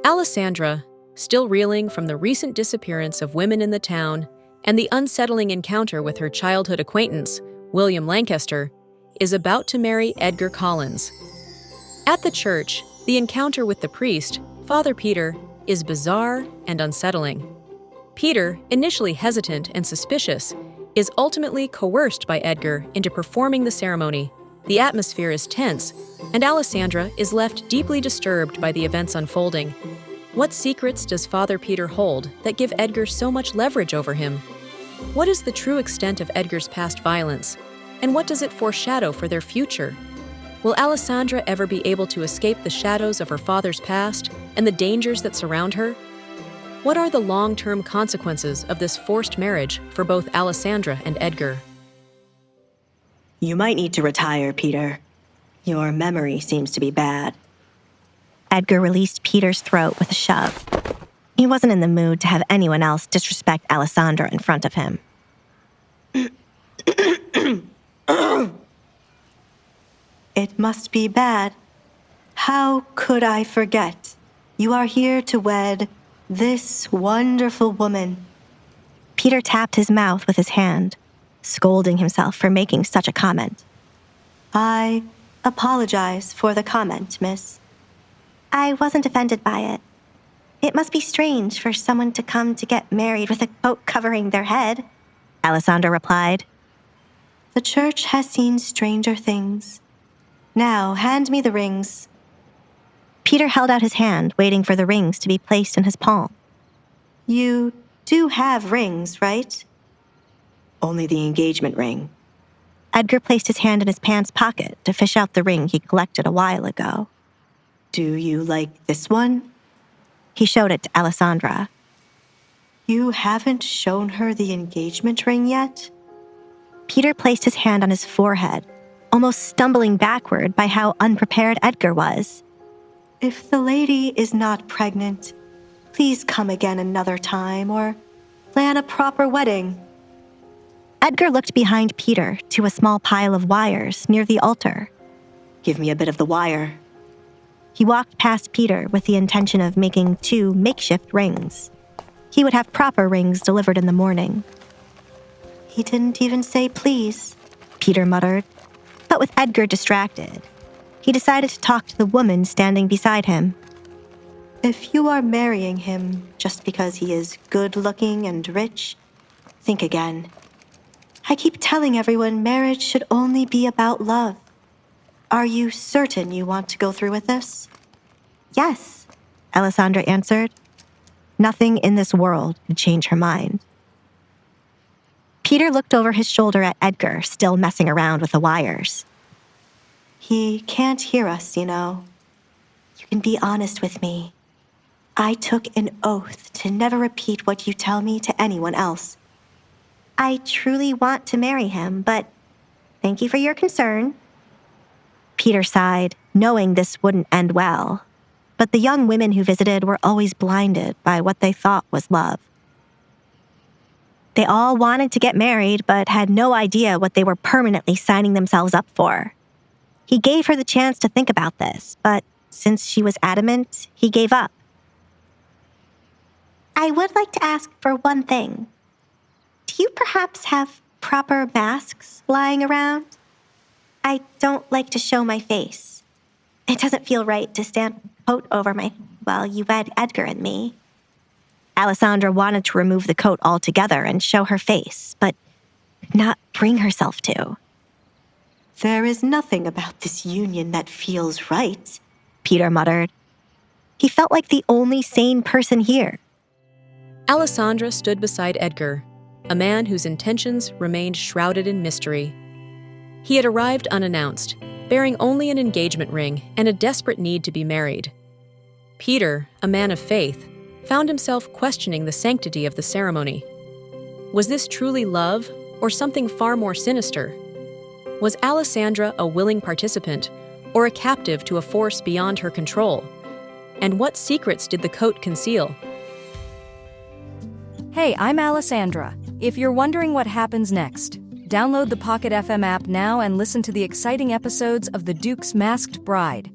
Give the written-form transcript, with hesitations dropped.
Alisandra, still reeling from the recent disappearance of women in the town and the unsettling encounter with her childhood acquaintance, William Lancaster, is about to marry Edgar Collins. At the church, the encounter with the priest, Father Peter, is bizarre and unsettling. Peter, initially hesitant and suspicious, is ultimately coerced by Edgar into performing the ceremony. The atmosphere is tense, and Alessandra is left deeply disturbed by the events unfolding. What secrets does Father Peter hold that give Edgar so much leverage over him? What is the true extent of Edgar's past violence, and what does it foreshadow for their future? Will Alisandra ever be able to escape the shadows of her father's past and the dangers that surround her? What are the long-term consequences of this forced marriage for both Alisandra and Edgar? You might need to retire, Peter. Your memory seems to be bad. Edgar released Peter's throat with a shove. He wasn't in the mood to have anyone else disrespect Alisandra in front of him. It must be bad. How could I forget? You are here to wed this wonderful woman. Peter tapped his mouth with his hand, scolding himself for making such a comment. I apologize for the comment, miss. I wasn't offended by it. It must be strange for someone to come to get married with a coat covering their head, Alisandra replied. The church has seen stranger things. Now, hand me the rings. Peter held out his hand, waiting for the rings to be placed in his palm. You do have rings, right? Only the engagement ring. Edgar placed his hand in his pants pocket to fish out the ring he collected a while ago. Do you like this one? He showed it to Alisandra. You haven't shown her the engagement ring yet? Peter placed his hand on his forehead, almost stumbling backward by how unprepared Edgar was. If the lady is not pregnant, please come again another time or plan a proper wedding. Edgar looked behind Peter to a small pile of wires near the altar. Give me a bit of the wire. He walked past Peter with the intention of making 2 makeshift rings. He would have proper rings delivered in the morning. He didn't even say please, Peter muttered. But with Edgar distracted, he decided to talk to the woman standing beside him. If you are marrying him just because he is good-looking and rich, think again. I keep telling everyone marriage should only be about love. Are you certain you want to go through with this? Yes, Alisandra answered. Nothing in this world could change her mind. Peter looked over his shoulder at Edgar, still messing around with the wires. He can't hear us, you know. You can be honest with me. I took an oath to never repeat what you tell me to anyone else. I truly want to marry him, but thank you for your concern. Peter sighed, knowing this wouldn't end well. But the young women who visited were always blinded by what they thought was love. They all wanted to get married, but had no idea what they were permanently signing themselves up for. He gave her the chance to think about this, but since she was adamant, he gave up. I would like to ask for one thing. Do you perhaps have proper masks lying around? I don't like to show my face. It doesn't feel right to stand with a coat over my while you wed Edgar and me. Alisandra wanted to remove the coat altogether and show her face, but could not bring herself to. There is nothing about this union that feels right, Peter muttered. He felt like the only sane person here. Alisandra stood beside Edgar, a man whose intentions remained shrouded in mystery. He had arrived unannounced, bearing only an engagement ring and a desperate need to be married. Peter, a man of faith, found himself questioning the sanctity of the ceremony. Was this truly love, or something far more sinister? Was Alisandra a willing participant, or a captive to a force beyond her control? And what secrets did the coat conceal? Hey, I'm Alisandra. If you're wondering what happens next, download the Pocket FM app now and listen to the exciting episodes of The Duke's Masked Bride.